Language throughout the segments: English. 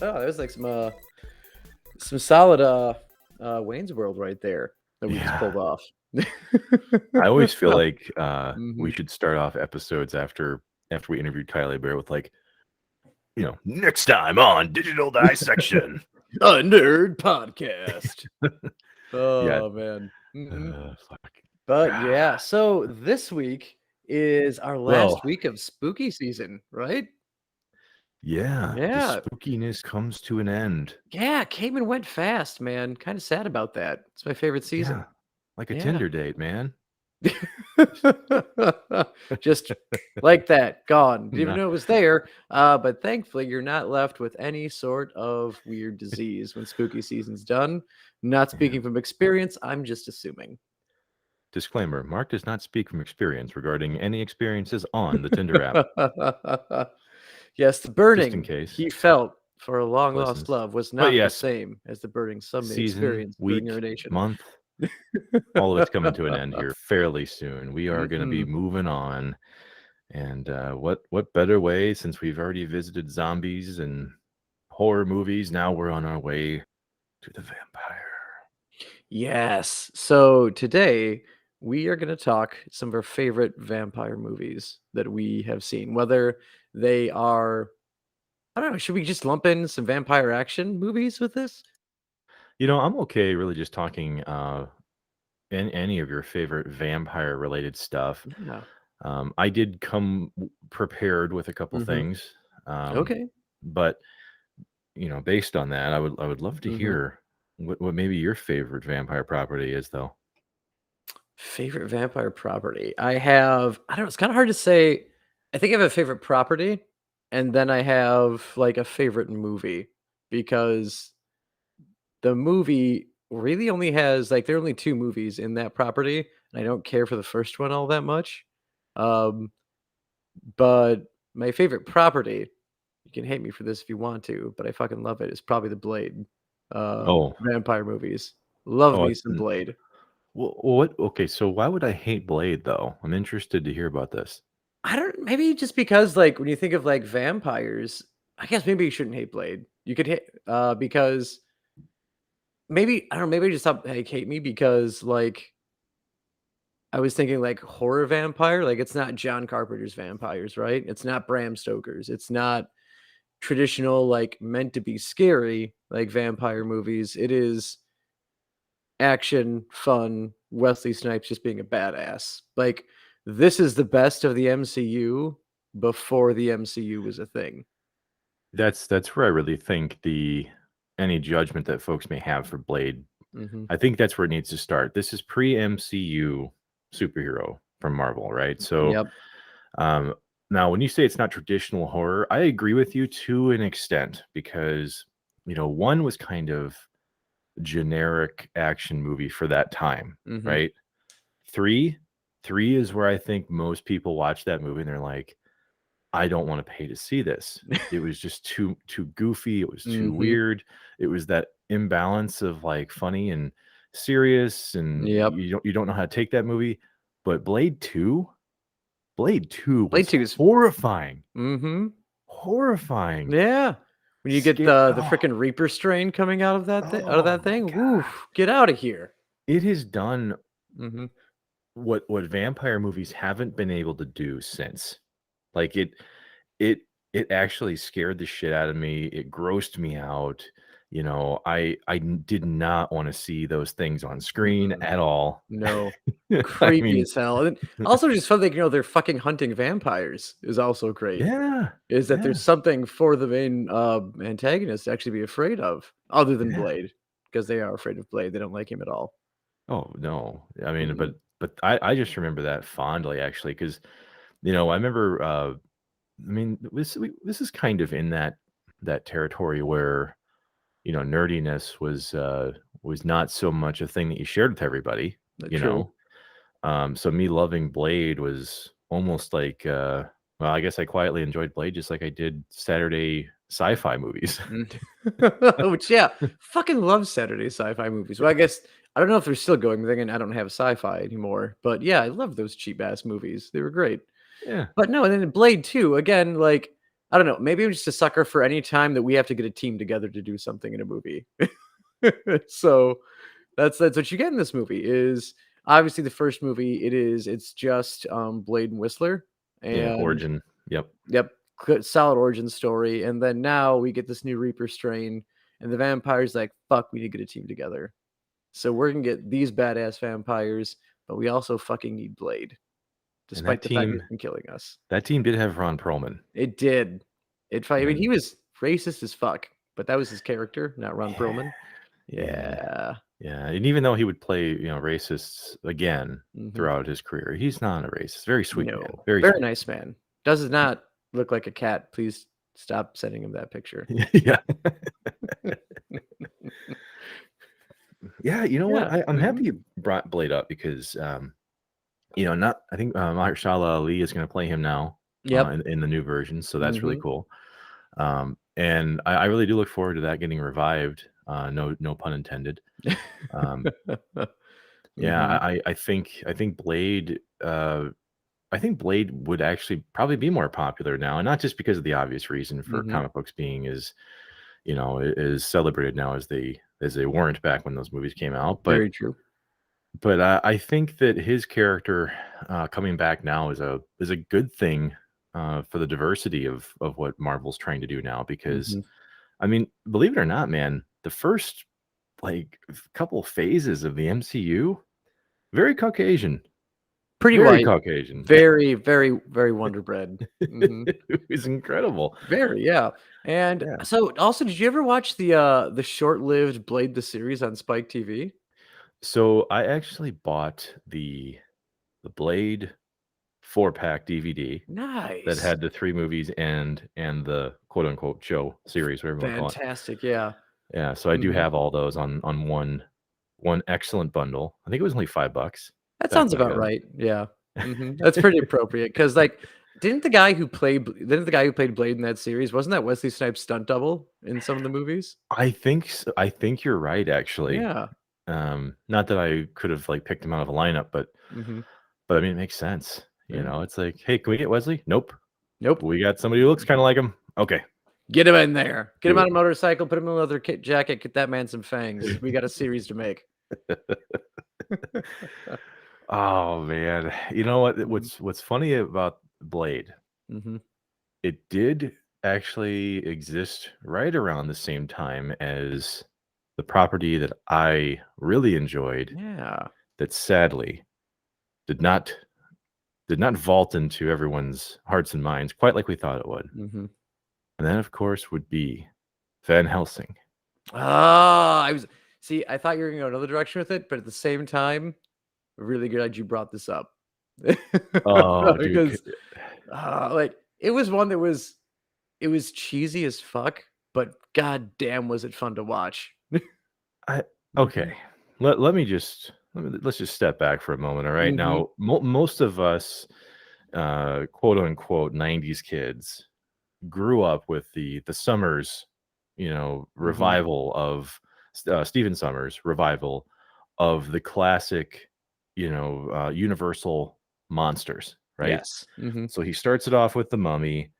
Oh, there's like some solid Wayne's World right there that we just pulled off. I always feel like we Mhm. should start off episodes after we interviewed Kylie Bear with like, next time on Digital Dissection. A nerd podcast. Yeah. Oh man. Fuck. But yeah, so this week is our Well, last week of spooky season, right? yeah, the Yeah. spookiness comes to an end. Yeah, came and went fast, man. Kind of sad about that. It's my favorite Yeah, season. like a Yeah. Tinder date, man. Just like that, gone. Didn't even Nah. know it was there. But thankfully, you're not left with any sort of weird disease when spooky season's done. Not speaking from experience, I'm just assuming. Disclaimer: Mark does not speak from experience regarding any experiences on the Tinder app. Yes, the Just in burning case. he felt for a long lost Listens. love was But not the yes, same as the burning some may season, experience during week, urination. month, all of it's coming to an end here fairly soon. We are going to be moving on. And what better way, since we've already visited zombies and horror movies, now we're on our way to the vampire. Yes. So today we are going to talk some of our favorite vampire movies that we have seen, whether they are, I don't know, should we just lump in some vampire action movies with this? I'm okay really just talking any of your favorite vampire related stuff. Yeah. I did come prepared with a couple Hmm. things. Okay. But based on that, I would love to Hmm. hear what maybe your favorite vampire property is, though. Favorite vampire property. I don't know, it's kind of hard to say. I think I have a favorite property and then I have like a favorite movie because the movie really only has like there are only 2 movies in that property, and I don't care for the first one all that much. Um, but my favorite property, you can hate me for this if you want to, but I fucking love it, is probably the Blade, Oh, vampire movies. Love oh, me some Blade. well, what? Okay, so why would I hate Blade though? I'm interested to hear about this. I don't maybe just because, like, when you think of, like, vampires, I guess maybe you shouldn't hate Blade. You could hate because maybe I don't know, maybe just stop like, hate me because, like, I was thinking like horror vampire, like it's not John Carpenter's vampires, right? It's not Bram Stoker's. It's not traditional, like meant to be scary, like vampire movies. It is action, fun, Wesley Snipes just being a badass. Like this is the best of the MCU before the MCU was a thing. That's where I really think the any judgment that folks may have for Blade, Hmm. I think that's where it needs to start. This is pre-MCU superhero from Marvel, right? So, Yep. um, now when you say it's not traditional horror, I agree with you to an extent because one was kind of generic action movie for that time, Hmm. right? Three, three is where I think most people watch that movie and they're like, I don't want to pay to see this. It was just too goofy. It was too Hmm. weird. It was that imbalance of like funny and serious, and Yep. you don't know how to take that movie. But Blade 2 Blade was 2 is horrifying. hmm Horrifying. yeah. When you get the Oh, freaking Reaper strain coming out of oh that my thing, god. woof, get out of here. It has done Mhm. what vampire movies haven't been able to do since. Like it it actually scared the shit out of me. It grossed me out. Did not want to see those things on screen Mm-mm. at all. No. I Creepy mean, as hell, and then also just fun that, they're fucking hunting vampires is also great, yeah, is that yeah, there's something for the main, antagonist to actually be afraid of, other than yeah. Blade, because they are afraid of Blade, they don't like him at all. Oh no, I mean, Mm. but I just remember that fondly actually because I remember. I mean, this is kind of in that territory where nerdiness was not so much a thing that you shared with everybody, you True. know. So me loving Blade was almost like well, I guess I quietly enjoyed Blade just like I did Saturday sci-fi movies. Mm. Which, yeah, fucking love Saturday sci-fi movies. Well, I guess I don't know if they're still going. Then again, I don't have sci-fi anymore. But yeah, I love those cheap ass movies. They were great. Yeah. But no, and then in Blade 2, again, like I don't know. Maybe I'm just a sucker for any time that we have to get a team together to do something in a movie. So that's what you get in this movie. Is obviously the first movie. It's just Blade and Whistler, Yeah, and origin. Yep. yep, solid origin story. And then now we get this new Reaper strain, and the vampire's like, fuck, we need to get a team together. So we're gonna get these badass vampires, but we also fucking need Blade, And despite the fact he's been killing us. that team did have Ron Perlman. It did. I mean, And he was racist as fuck, but that was his character, not Ron yeah, Perlman. yeah, Yeah. yeah. And even though he would play, racists again Mhm. throughout his career, he's not a racist. Very sweet man. No. Very Very sweet. nice man. Does not look like a cat. Please stop sending him that picture. Yeah. Yeah, you know what? Yeah. I'm Mhm. happy you brought Blade up because not I think Mahershala Ali is going to play him now Yep. in the new version, so that's really Mhm. cool. And I really do look forward to that getting revived. No pun intended. Um, yeah, Mhm. I think Blade. I think Blade would actually probably be more popular now, and not just because of the obvious reason for Mhm. comic books being is celebrated now as they weren't back when those movies came out, but Very true. I think that his character coming back now is a good thing for the diversity of what Marvel's trying to do now. Because Mhm. I mean, believe it or not, man, the first like couple phases of the MCU very Caucasian, Pretty very white. Caucasian. Very, very, very Wonder Bread. Mhm. It was incredible. Very, yeah. And Yeah. so also, did you ever watch the short-lived Blade the series on Spike TV? So I actually bought the Blade 4-pack DVD that Nice. had the 3 movies and the quote unquote show series, whatever you want to call it. Fantastic, yeah. Yeah, so I do Mhm. have all those on one excellent bundle. I think it was only $5 That back sounds when I about got right, yeah. Mhm. That's it. pretty appropriate because, like, didn't the guy who played Blade in that series, wasn't that Wesley Snipes' stunt double in some of the movies? I think you're right, actually. Yeah. Not that I could have, like, picked him out of a lineup, Mhm. but I mean, it makes sense, Yeah. It's like, "Hey, can we get Wesley?" "Nope." Nope. "We got somebody who looks kinda like him." "Okay, Get him in there. Get him do on it." a motorcycle, put him in a leather kit jacket, get that man some fangs. We got a series to make. Oh, man. You know what? Mhm. What's funny about Blade, Mhm. it did actually exist right around the same time as the property that I really enjoyed Yeah. that sadly did not did not vault into everyone's hearts and minds quite like we thought it would. Mhm. And that, of course, would be Van Helsing. Ah, I thought you were gonna go another direction with it, but at the same time, really good you brought this up. Oh, dude. Because, like, it was one that it was cheesy as fuck, but god damn was it fun to watch. I Mhm. okay. Let's just step back for a moment. All right. Mhm. Now, most of us, quote unquote, '90s kids grew up with the Summers, Mhm. revival of Stephen Summers revival of the classic, Universal monsters, right? Yes. Mhm. So he starts it off with the Mummy.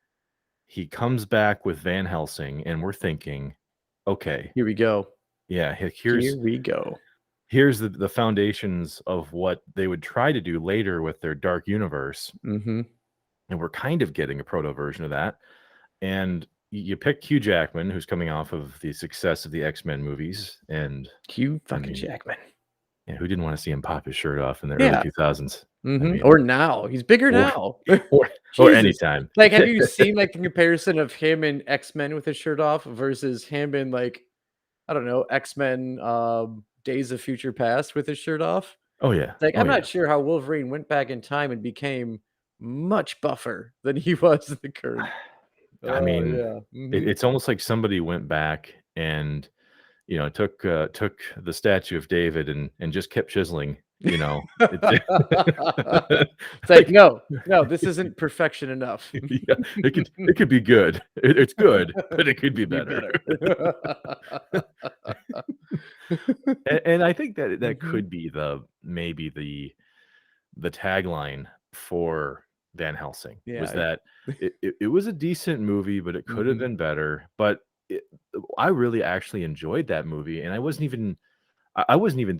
He comes back with Van Helsing, and we're thinking, okay, Here we go. yeah, Here we go. here's the foundations of what they would try to do later with their dark universe, Mhm. and we're kind of getting a proto version of that. And you pick Hugh Jackman, who's coming off of the success of the X-Men movies, and Hugh I fucking mean, Jackman. yeah, who didn't want to see him pop his shirt off in the early Yeah. 2000s? I Mhm. mean, Or now. He's bigger or now. or or Jesus. anytime. Like, have you seen, like, the comparison of him in X-Men with his shirt off versus him in, like, I don't know, X-Men, Days of Future Past with his shirt off? Oh yeah, Like, oh I'm yeah. not sure how Wolverine went back in time and became much buffer than he was in the current. I Oh, mean, yeah. Mhm. it's almost like somebody went back and took the statue of David and just kept chiseling. It's like, Like, "No, no, this isn't perfection enough. yeah, it could be good. It's good, but it could be Could be better. better." And I think that Mhm. could be maybe the tagline for Van Helsing, was Yeah. that it was a decent movie, but it could have Mhm. been better. But it, I really actually enjoyed that movie, and I wasn't even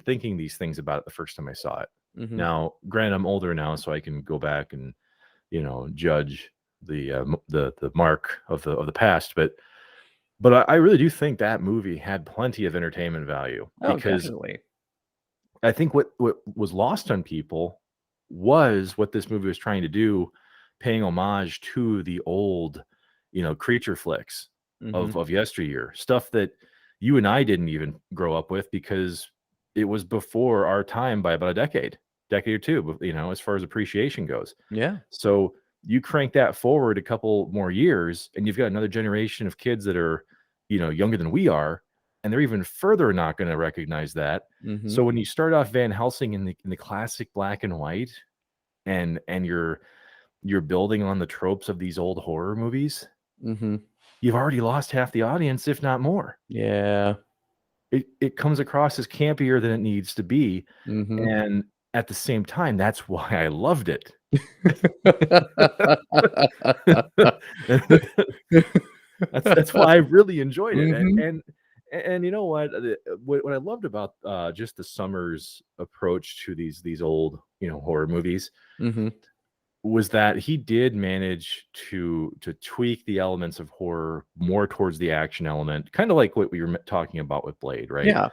thinking these things about it the first time I saw it. Mhm. Now, granted, I'm older now, so I can go back and judge the mark of the past, but I really do think that movie had plenty of entertainment value Oh, because definitely. I think what was lost on people was what this movie was trying to do, paying homage to the old, creature flicks Mhm. of yesteryear, stuff that you and I didn't even grow up with because it was before our time by about a decade or two, as far as appreciation goes. Yeah. So you crank that forward a couple more years, and you've got another generation of kids that are, younger than we are, and they're even further not going to recognize that. Mhm. So when you start off Van Helsing in the classic black and white, and you're building on the tropes of these old horror movies, Mhm. you've already lost half the audience, if not more. Yeah. It comes across as campier than it needs to be, Mhm. and at the same time, that's why I loved it. That's why I really enjoyed it, Mhm. and you know what? What I loved about, just the Summers approach to these old, horror movies Mhm. was that he did manage to tweak the elements of horror more towards the action element, kinda like what we were talking about with Blade, right? Yeah.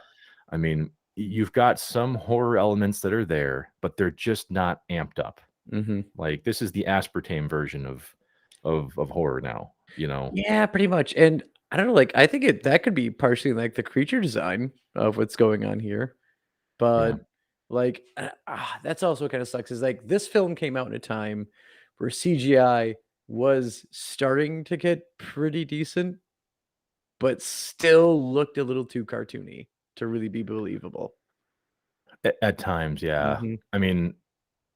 I mean, you've got some horror elements that are there, but they're just not amped up. Mhm. Like, this is the aspartame version of horror now, you know? Yeah, pretty much, and I don't know, like, I think that could be partially, like, the creature design of what's going on here, Yeah. but, like, that's also kinda sucks is, like, this film came out in a time where CGI was starting to get pretty decent, but still looked a little too cartoony to really be believable. At times, yeah. Mhm. I mean,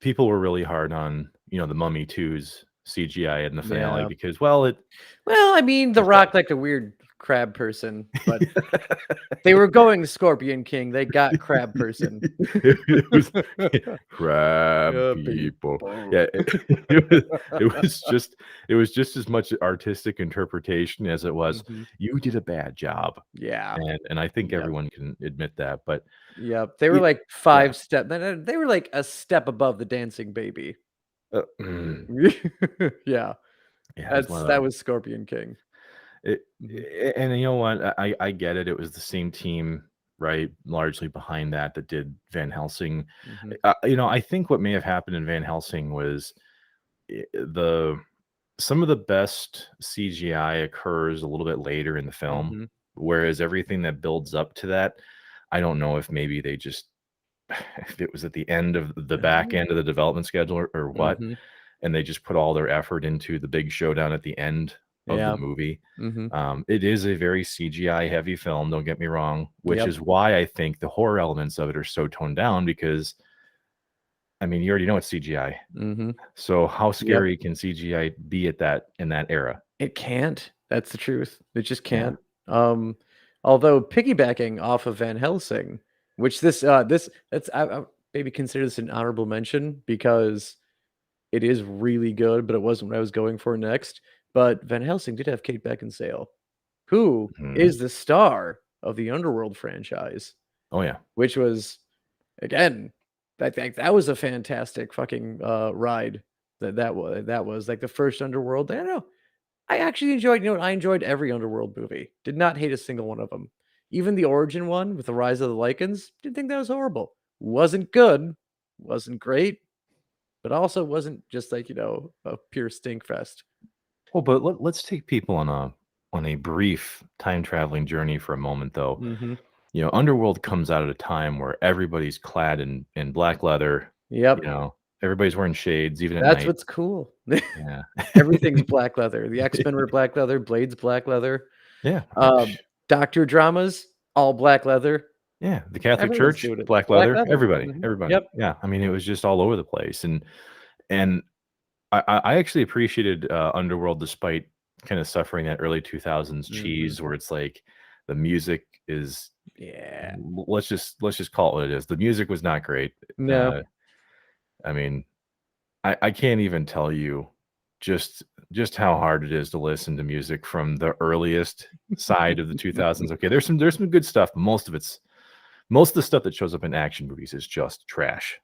people were really hard on, The Mummy 2's CGI in the finale Yeah. because, well, it Well, I mean, The was bad. Rock liked a weird crab person, but they were going Scorpion King, they got crab person. It was crab Yeah, people. people. Yeah, it was it was just it was just as much artistic interpretation as it was, Mhm. "You did a bad job." Yeah. And I think Yep. everyone can admit that, but Yep. They were it like yeah. 5 step they were like a step above the dancing baby. Mm, Yeah. yeah, it was one of That those. was Scorpion King. It Mhm. and you know what? I get it. It was the same team, right, largely behind that did Van Helsing. Mhm. I think what may have happened in Van Helsing was the some of the best CGI occurs a little bit later in the film, Mhm. whereas everything that builds up to that, I don't know if maybe they just if it was at the end of the back Oh. end of the development schedule or what, Mhm. and they just put all their effort into the big showdown at the end of the Yeah. movie. Mhm. It is a very CGI heavy film, don't get me wrong, which Yep. is why I think the horror elements of it are so toned down because, I mean, you already know it's CGI. Mhm. So how Yep. scary can CGI be at that in that era? It can't. That's the truth. It just Yeah. can't. Um, Although piggybacking off of Van Helsing, which this that's I maybe consider this an honorable mention because it is really good, but it wasn't what I was going for next. But Van Helsing did have Kate Beckinsale, who Mhm. is the star of the Underworld franchise, Oh, yeah. which was again that was a fantastic fucking ride. That was like the first Underworld. I don't know. I actually enjoyed, I enjoyed every Underworld movie. Did not hate a single one of them. Even the origin one with the Rise of the Lycans, didn't think that was horrible. Wasn't good, wasn't great, but also wasn't just like, a pure stink fest. Well, but let's take people on a brief time traveling journey for a moment, though. Mhm. Underworld comes out at a time where everybody's clad in black leather, Yep. everybody's wearing shades even at That's night. what's cool. Yeah. Everything's black leather. The X-Men were black leather, Blade's black leather. Yeah. Um, Doctor dramas, all black leather. Yeah, the Catholic Everyone's Church, doing it. black Black leather, leather. everybody, Mhm. everybody. Yep. Yeah, I mean, it was just all over the place, and I actually appreciated, Underworld despite kinda suffering that early 2000s Mhm. cheese where it's like the music is Yeah. let's just call it what it is. The music was not great. No. Uh, I mean, I can't even tell you just just how hard it is to listen to music from the earliest side of the 2000s. Okay, there's some good stuff, but most of the stuff that shows up in action movies is just trash.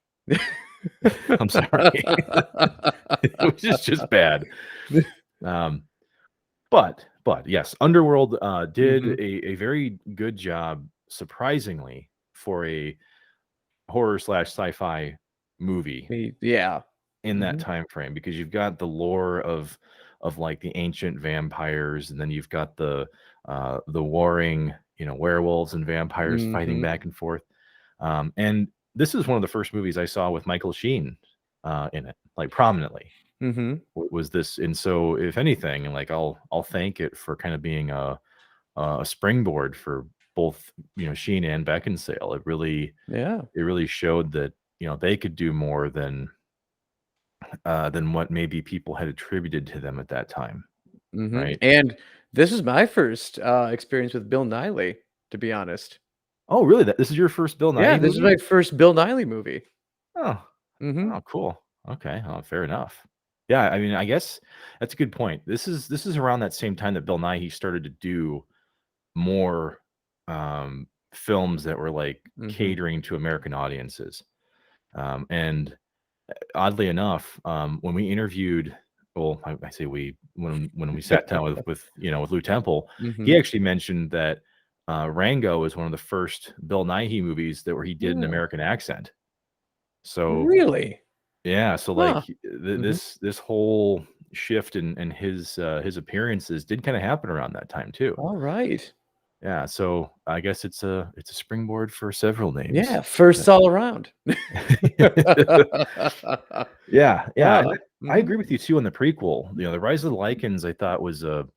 I'm sorry. Which is just bad. Um, but yes, Underworld, did Mhm. a very good job, surprisingly, for a horror/sci-fi movie Yeah. in that Mhm. time frame, because you've got the lore of, like, the ancient vampires, and then you've got the warring, werewolves and vampires fighting Mhm. back and forth. And this is one of the first movies I saw with Michael Sheen, in it, like, prominently. Mhm. Was this, and so if anything, like, I'll thank it for kind of being a springboard for both, Sheen and Beckinsale. Yeah. It really showed that, they could do more than what maybe people had attributed to them at that time, Mhm. right? And this is my first, experience with Bill Nighy, to be honest. Oh, really? This is your first Bill Yeah, Nighy this is movie? my first Bill Nighy movie. Oh, Mhm. oh, cool. Okay, oh, fair enough. Yeah, I mean, I guess that's a good point. This is around that same time that Bill Nighy started to do more, films that were, like, Mhm. catering to American audiences. And oddly enough, when we interviewed, well, I say we, when we sat down with Lou Temple, he Mhm. actually mentioned that, Rango was one of the first Bill Nighy movies that where he did an Oh, American accent. So, really? yeah, so, like, Huh. Mhm. this whole shift in his appearances did kinda happen around that time too. Alright. Yeah, so I guess it's a springboard for several names. Yeah, firsts all around. Yeah, yeah, Ah, and I mhm. agree with you too on the prequel. The Rise of the Lycans, I thought was a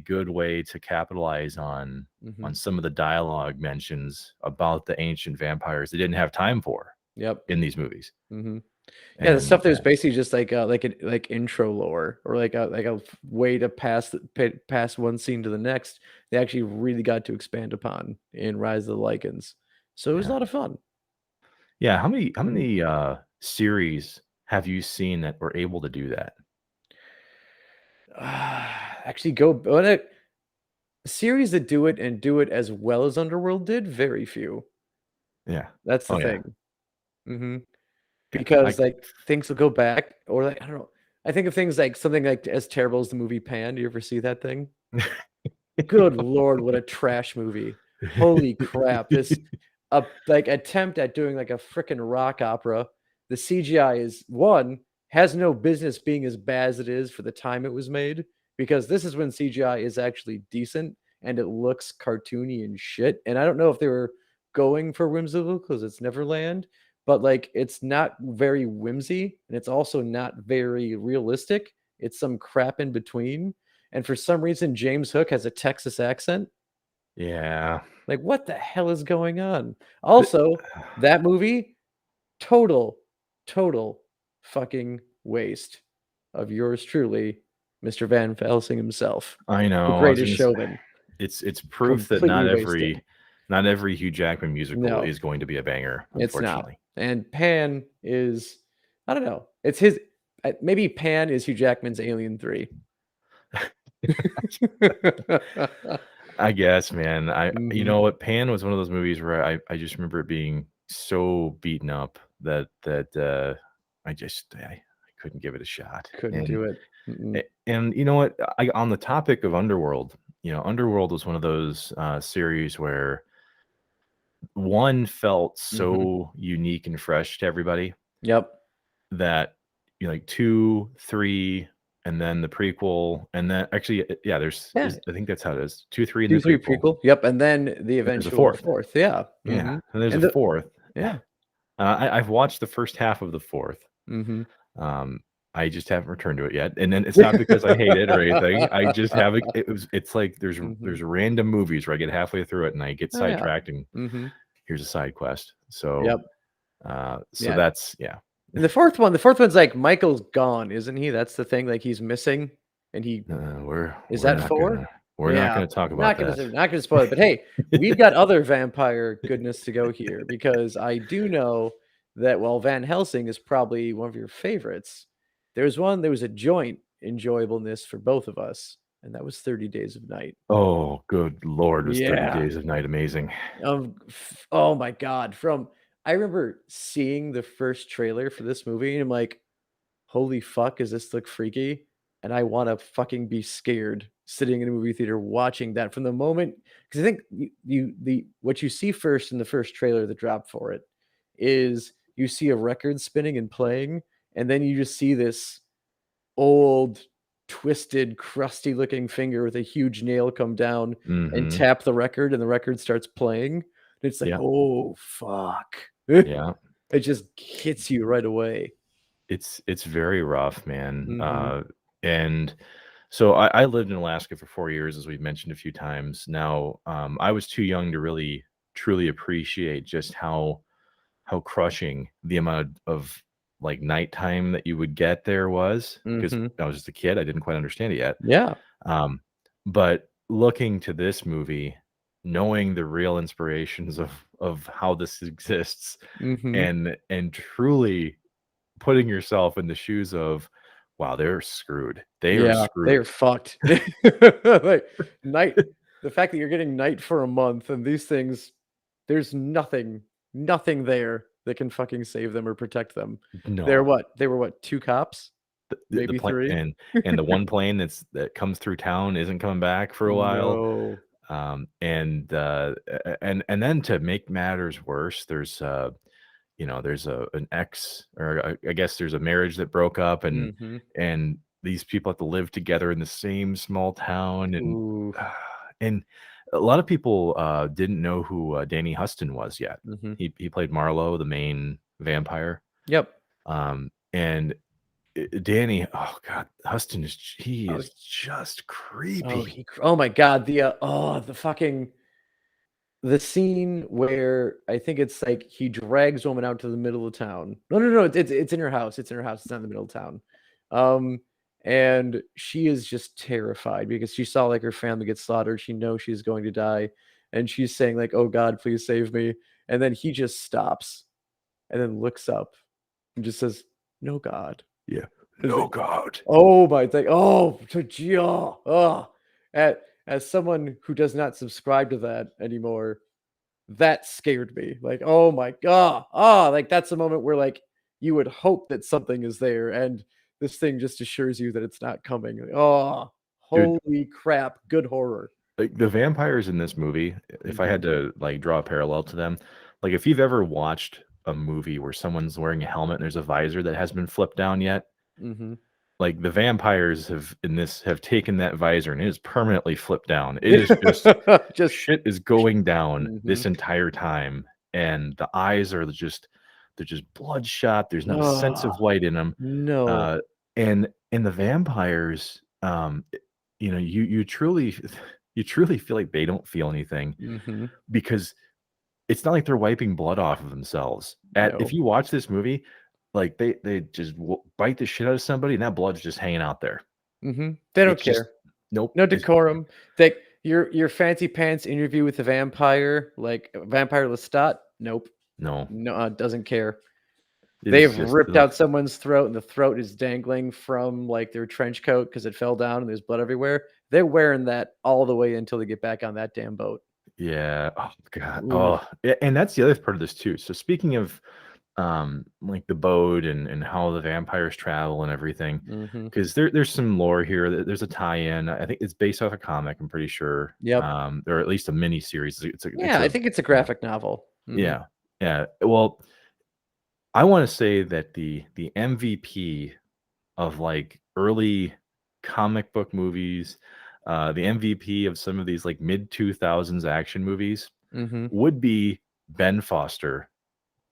good way to capitalize on Mhm. some of the dialogue mentions about the ancient vampires they didn't have time for Yep. in these movies. Mhm. Yeah, the And stuff that was basically just like an like intro lore or like a way to pass one scene to the next, they actually really got to expand upon in Rise of the Lycans. So it was a yeah. lot of fun. Yeah, how Mhm. many, series have you seen that were able to do that? Actually, go on a series that do it and do it as well as Underworld did, very few. Yeah. That's the Oh, yeah. thing. Mhm. Yeah, Because, like, things will go back or, like, I don't know. I think of things like something like as terrible as the movie Pan. Do you ever see that thing? Good lord, what a trash movie. Holy crap. This, like, attempt at doing, like, a frickin' rock opera. The CGI is 1, has no business being as bad as it is for the time it was made, because this is when CGI is actually decent and it looks cartoony and shit, and I don't know if they were going for whimsical because it's Neverland, but, like, it's not very whimsy, and it's also not very realistic. It's some crap in between, and for some reason, James Hook has a Texas accent. Yeah. Like, what the hell is going on? The Also, that movie, total, total fucking waste of yours truly, Mr. Van Helsing himself, I the know, I was greatest gonna say, showman. it's proof that Completely wasted. not every Hugh Jackman musical No, is going to be a banger, it's not. unfortunately. And Pan is, I don't know. It's his, maybe Pan is Hugh Jackman's Alien 3. I guess, man. You Mhm. know what? Pan was one of those movies where I just remember it being so beaten up that I couldn't give it a shot. Couldn't And do it. Mm-mm. you know what? I On the topic of Underworld, Underworld was one of those series where one felt Mhm. so unique and fresh to everybody Yep. that, like 2, 3, and then the prequel, and then actually, yeah, Yeah. is I think that's how it is. 2, 3, and the 2, 3 prequel. prequel. Yep, and then the Then there's a eventual 4th. 4th. Yeah. Yeah, Mhm. and there's a And the 4th. Yeah. yeah. I've watched the first half of the 4th. Mhm. Um, I just haven't returned to it yet, and then it's not because I hate it or anything. I just haven't. It's like Mhm. there's random movies where I get halfway through it and I get Oh, yeah. sidetracked, and Mhm. here's a side quest. So, Yep. so Yeah. that's yeah. And the fourth one's like Michael's gone, isn't he? That's the thing, like, he's missing, and he is We're that not 4? gonna we're not Yeah. gonna talk about Not gonna that. say not gonna spoil it, but hey, we've got other vampire goodness to go here because I do know that while Van Helsing is probably one of your favorites, there was a joint enjoyableness for both of us, and that was 30 Days of Night. Oh, good lord, was 30 Yeah. Days of Night amazing. Oh my god, I remember seeing the first trailer for this movie, and I'm like, "Holy fuck, does this look freaky?" And I wanna fucking be scared sitting in a movie theater watching that from the moment, because I think what you see first in the first trailer that dropped for it is you see a record spinning and playing, and then you just see this old, twisted, crusty looking finger with a huge nail come down and Mhm. tap the record, and the record starts playing. And it's like, Yeah, "Oh, fuck." yeah. It just hits you right away. It's very rough, man, Mhm, and so I lived in Alaska for 4 years, as we've mentioned a few times. Now, I was too young to really truly appreciate just how crushing the amount of, like, nighttime that you would get there was, because mhm. I was just a kid, I didn't quite understand it yet. Yeah. Um, but looking to this movie, knowing the real inspirations of how this exists, Mhm. and truly putting yourself in the shoes of, wow, they're screwed. They are Yeah, they're screwed. fucked. Like, night the fact that you're getting night for a month and these things, there's nothing there that can fucking save them or protect them. No. They were what, 2 cops? The Maybe plane 3? and the one plane that comes through town isn't coming back for a while. No. And then to make matters worse, there's an ex, or I guess there's a marriage that broke up, Mhm. and these people have to live together in the same small town, Ooh. and a lot of people didn't know who Danny Huston was yet. Mhm. He played Marlowe, the main vampire. Yep. And Danny, oh god, Huston he Oh, is just oh, creepy. oh my god, the fucking the scene where I think it's like he drags woman out to the middle of town. No, it's in her house. It's in her house. It's not in the middle of town. Um, and she is just terrified because she saw like her family get slaughtered. She knows she's going to die, and she's saying like, "Oh God, please save me." And then he just stops and then looks up and just says, "No God." Yeah. It's No like, god. oh my thing. Oh, to yeah. Oh, as someone who does not subscribe to that anymore, that scared me, like, oh my god, like, that's a moment where, like, you would hope that something is there, and this thing just assures you that it's not coming, like, oh, Dude, holy crap, good horror. like, the vampires in this movie, if I had Mhm, to, like, draw a parallel to them, like, if you've ever watched a movie where someone's wearing a helmet and there's a visor that hasn't been flipped down yet, mhm. like, the vampires have taken that visor and it is permanently flipped down. It is just Just shit is going down mhm. this entire time, and the eyes are just they're just bloodshot, there's not a sense Oh, of light in 'em, no. uh, and the vampires, you truly you truly feel like they don't feel anything, Mhm. because it's not like they're wiping blood off of themselves. If No. you watch this movie, like, they just bite the shit out of somebody, and that blood's just hanging out there. Mhm. They don't It's just care. nope, No it's decorum. Like, your fancy pants interview with the vampire, like, Vampire Lestat? Nope. no, No, doesn't care. it is They've just ripped ugh. out someone's throat, and the throat is dangling from, like, their trench coat because it fell down and there's blood everywhere. They're wearing that all the way until they get back on that damn boat. Yeah. Oh god. Ooh. Oh, and that's the other part of this too. So speaking of like the boat and how the vampires travel and everything, Mhm. because there's some lore here. There's a tie-in. I think it's based off a comic, I'm pretty sure. Yep. Or at least a mini series. It's Yeah, I a think it's a graphic novel. Mhm. yeah. Yeah. Well, I want to say that the MVP of like early comic book movies, the MVP of some of these like mid 2000s action movies Mhm. would be Ben Foster,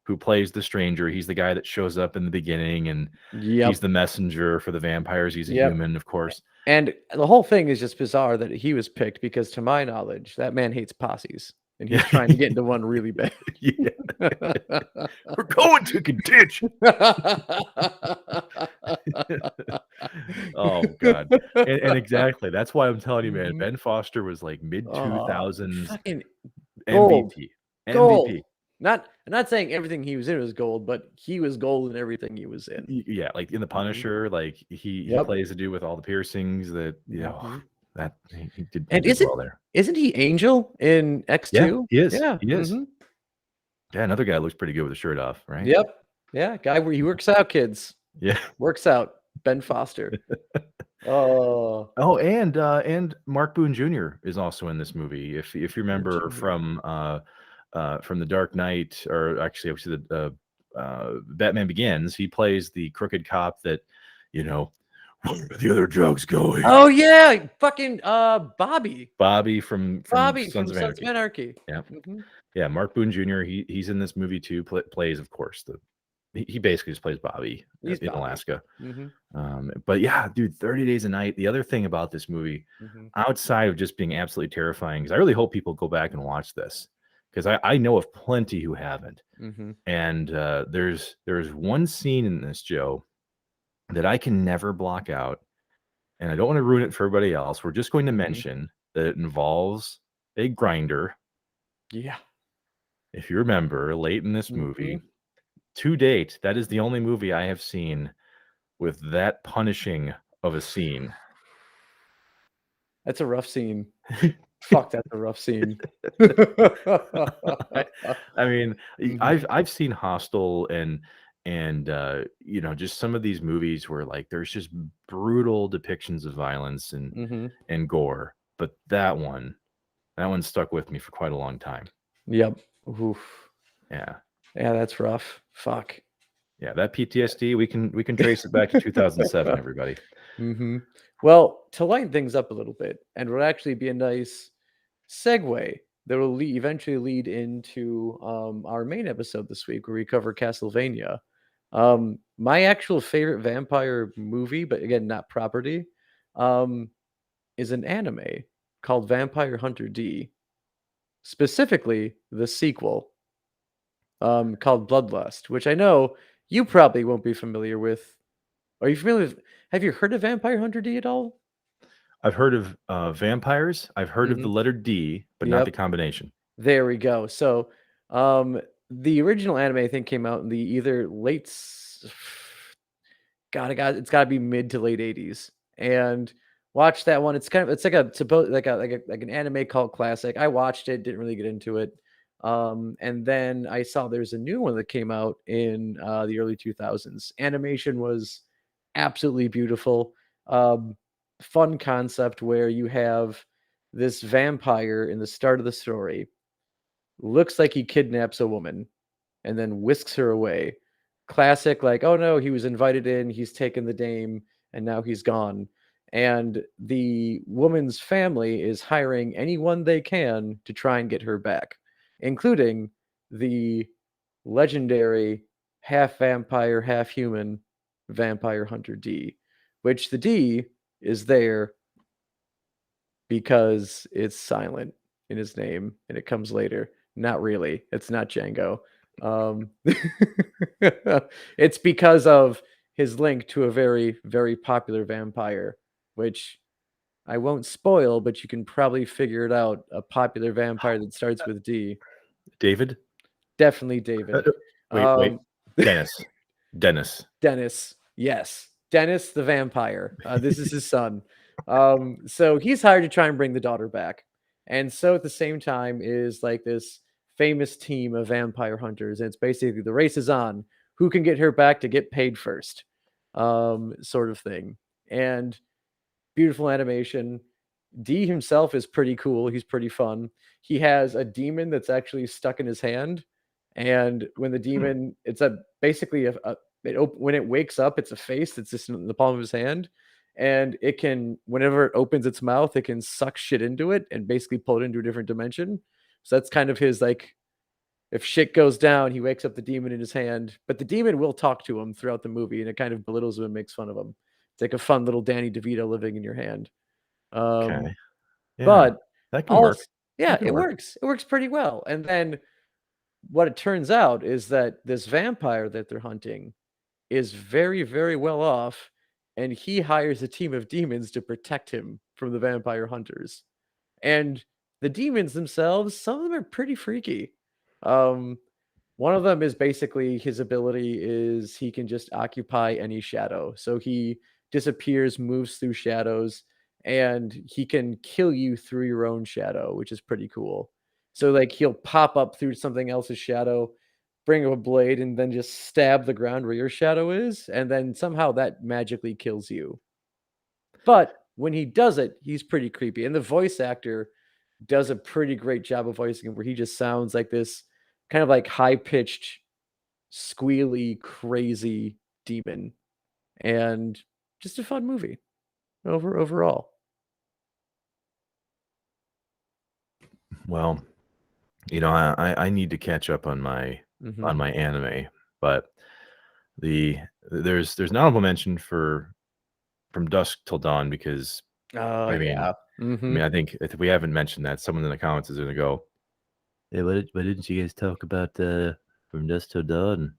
who plays the stranger. He's the guy that shows up in the beginning, and he's Yep. the messenger for the vampires. He's a Yep. human, of course. And the whole thing is just bizarre that he was picked because to my knowledge, that man hates posses, and he's Yeah. trying to get into one really bad. Yeah. We're going to contention. Oh god. And exactly. That's why I'm telling you, man, Mhm. Ben Foster was like mid Oh, 2000s fucking gold, MVP. gold. MVP. I'm not saying everything he was in was gold, but he was gold in everything he was in. Yeah, like in The Mhm. Punisher, like he Yep. plays a dude with all the piercings that, Mhm. that he And did well there. isn't he Angel in Yeah, X2? he is, Yeah. he is. Mhm. Yeah, another guy looks pretty good with the shirt off, right? Yep. Yeah, guy where he works out, kids. Yeah. Works out. Ben Foster. Oh, Oh, and Mark Boone Jr. is also in this movie. If you Boone remember Jr. from The Dark Knight, or actually the Batman Begins, he plays the crooked cop that, you know, "Where are the other drugs going?" Oh yeah, fucking Bobby. Bobby from Bobby Sons from of Sons of Anarchy. Anarchy. Yeah. Mhm. Yeah, Mark Boone Jr., he's in this movie too, plays, of course, he basically just plays Bobby He's in Bobby. Alaska. Mhm. But yeah, dude, 30 Days a Night. The other thing about this movie, Mhm. outside of just being absolutely terrifying, is I really hope people go back and watch this, because I know of plenty who haven't. Mhm. And there's one scene in this, Joe, that I can never block out, and I don't want to ruin it for everybody else. We're just going to Mhm. mention that it involves a grinder. Yeah. If you remember, late in this movie, Mhm. to date, that is the only movie I have seen with that punishing of a scene. That's a rough scene. Fuck, that's a rough scene. I I mean, Mhm. I've seen Hostel and just some of these movies where, like, there's just brutal depictions of violence Mhm. and gore, but that one stuck with me for quite a long time. Yep. Oof. Yeah. Yeah, that's rough. Fuck. Yeah, that PTSD, we can trace it back to 2007, everybody. Mhm. Well, to lighten things up a little bit, and would actually be a nice segue that will eventually lead into our main episode this week where we cover Castlevania. My actual favorite vampire movie, but again, not property, um, is an anime called Vampire Hunter D, specifically the sequel called Bloodlust, which I know you probably won't be familiar with. Are you familiar with? Have you heard of Vampire Hunter D at all? I've heard of, vampires, I've heard of the Hmm. letter D, but not the Yep. combination. There we go. So, the original anime I think came out in the either it's gotta be mid to late 80s. And watched that one. It's like a supposed like an anime cult classic. I watched it, didn't really get into it. And then I saw there's a new one that came out in the early 2000s. Animation was absolutely beautiful. Um, Fun concept where you have this vampire in the start of the story. Looks like he kidnaps a woman and then whisks her away. Classic, like, oh no, he was invited in, he's taken the dame, and now he's gone. And the woman's family is hiring anyone they can to try and get her back, including the legendary half vampire, half human vampire hunter D, which the D is there because it's silent in his name and it comes later. Not really. It's not Django. Um, it's because of his link to a very, very popular vampire, which I won't spoil, but you can probably figure it out. A popular vampire that starts with D. David? Definitely Uh, David. uh, wait. Um, Dennis. Dennis. Dennis. Yes. Dennis the vampire. This is his son. So he's hired to try and bring the daughter back. And so at the same time is like this famous team of vampire hunters. And it's basically the race is on. Who can get her back to get paid first? Sort of thing. And beautiful animation. D himself is pretty cool. He's pretty fun. He has a demon that's actually stuck in his hand, and when the Hmm, demon, it's a basically when it wakes up, it's a face that's just in the palm of his hand, and it can whenever it opens its mouth, it can suck shit into it and basically pull it into a different dimension. So that's kind of his like if shit goes down, he wakes up the demon in his hand, but the demon will talk to him throughout the movie, and it kind of belittles him and makes fun of him. It's like a fun little Danny DeVito living in your hand. Um, okay. Yeah, but that can also work. yeah, That can it work. works. It works pretty well. And then what it turns out is that this vampire that they're hunting is very, very well off, and he hires a team of demons to protect him from the vampire hunters. And the demons themselves, some of them are pretty freaky. Um, One of them is basically his ability is he can just occupy any shadow. So he disappears, moves through shadows, and he can kill you through your own shadow, which is pretty cool. So like he'll pop up through something else's shadow, bring up a blade, and then just stab the ground where your shadow is, and then somehow that magically kills you. But when he does it, he's pretty creepy. And the voice actor does a pretty great job of voicing him where he just sounds like this kind of like high pitched, squealy, crazy demon. And just a fun movie overall. Well, I need to catch up on Hmm. my anime, but the there's an honorable mention for From Dusk Till Dawn because Oh I mean yeah. I Hmm. mean I think if we haven't mentioned that, someone in the comments is gonna go, "Hey, why didn't you guys talk about From Dusk Till Dawn?"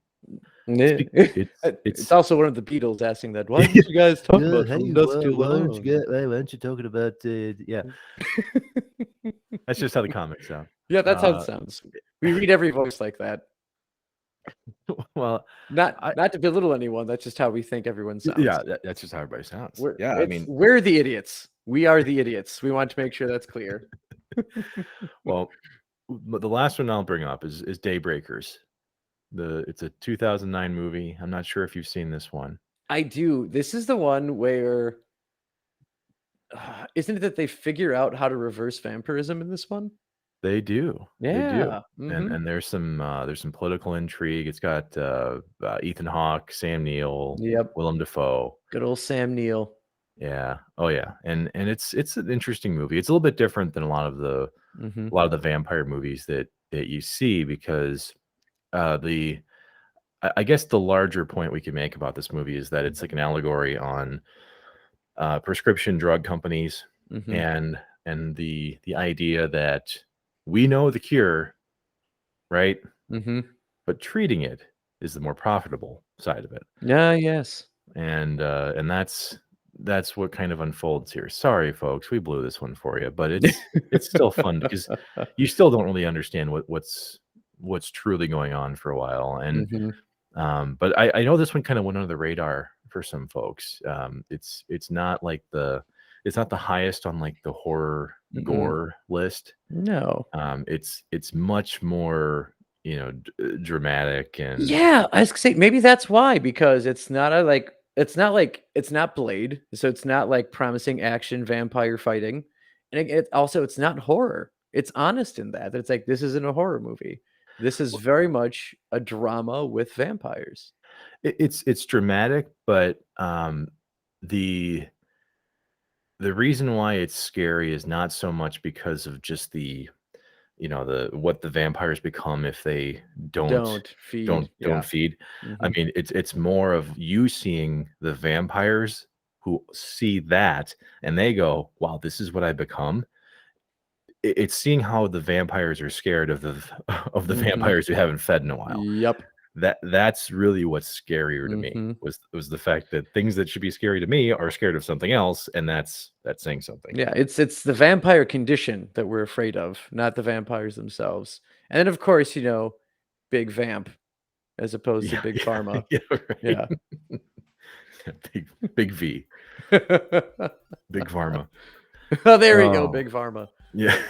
It's Yeah. be It's also one of the Beatles asking that. Why didn't you guys talk yeah. about Hey, From Dusk Till Dawn? why aren't you talking about yeah? That's just how the comics sound. Yeah, that's how it sounds. We read every voice like that. Well, Not I not to belittle anyone, that's just how we think everyone sounds. yeah, that's just how everybody sounds. We're Yeah, I it's mean, we're the idiots. We are the idiots. We want to make sure that's clear. well, the last one I'll bring up is Daybreakers. It's a 2009 movie. I'm not sure if you've seen this one. I do. This is the one where isn't it that they figure out how to reverse vampirism in this one? They do. They do. Yeah. Mhm. And there's some political intrigue. It's got Ethan Hawke, Sam Neill, Yep. Willem Dafoe. Good old Sam Neill. Yeah. Oh yeah. And it's an interesting movie. It's a little bit different than Mhm. a lot of the vampire movies that you see because the I guess the larger point we can make about this movie is that it's like an allegory on prescription drug companies Mhm. and the idea that we know the cure, right? Mhm. But treating it is the more profitable side of it, Yeah, yes. and that's what kind of unfolds here. Sorry, folks, we blew this one for you, but it's still fun because you still don't really understand what's truly going on for a while, and Mhm. but I know this one kind of went under the radar for some folks. It's not like it's not the highest on like the horror Mm-mm. gore list. No. It's much more dramatic and Yeah, I was gonna say maybe that's why, because it's not Blade, so it's not like promising action vampire fighting. And it also it's not horror. It's honest in that. It's like this isn't a horror movie. This is very much a drama with vampires. it's dramatic, but the the reason why it's scary is not so much because of just the what the vampires become if they don't Don't feed. don't Yeah. feed. I Mhm. mean, it's more of you seeing the vampires who see that and they go, "Wow, this is what I become." It's seeing how the vampires are scared of the of the Mhm. vampires who haven't fed in a while. Yep. That's really what's scarier to me Mhm. was the fact that things that should be scary to me are scared of something else, and that's saying something. Yeah, it's the vampire condition that we're afraid of, not the vampires themselves. And then, of course, big vamp as opposed to Yeah, big yeah, pharma. yeah, right. Yeah. Big V, big pharma. Oh, there we go, Oh, big pharma. yeah.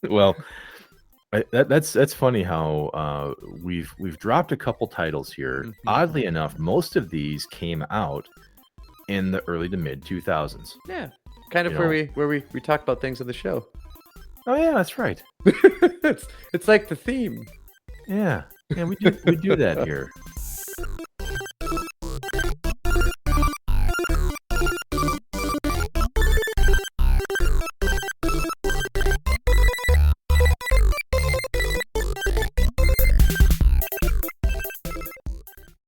Well, that's funny how we've dropped a couple titles here. Mhm. Oddly enough, most of these came out in the early to mid 2000s. Yeah, kind You of where know? we talk about things on the show. Oh yeah, that's right. It's like the theme. Yeah, yeah, we do that here.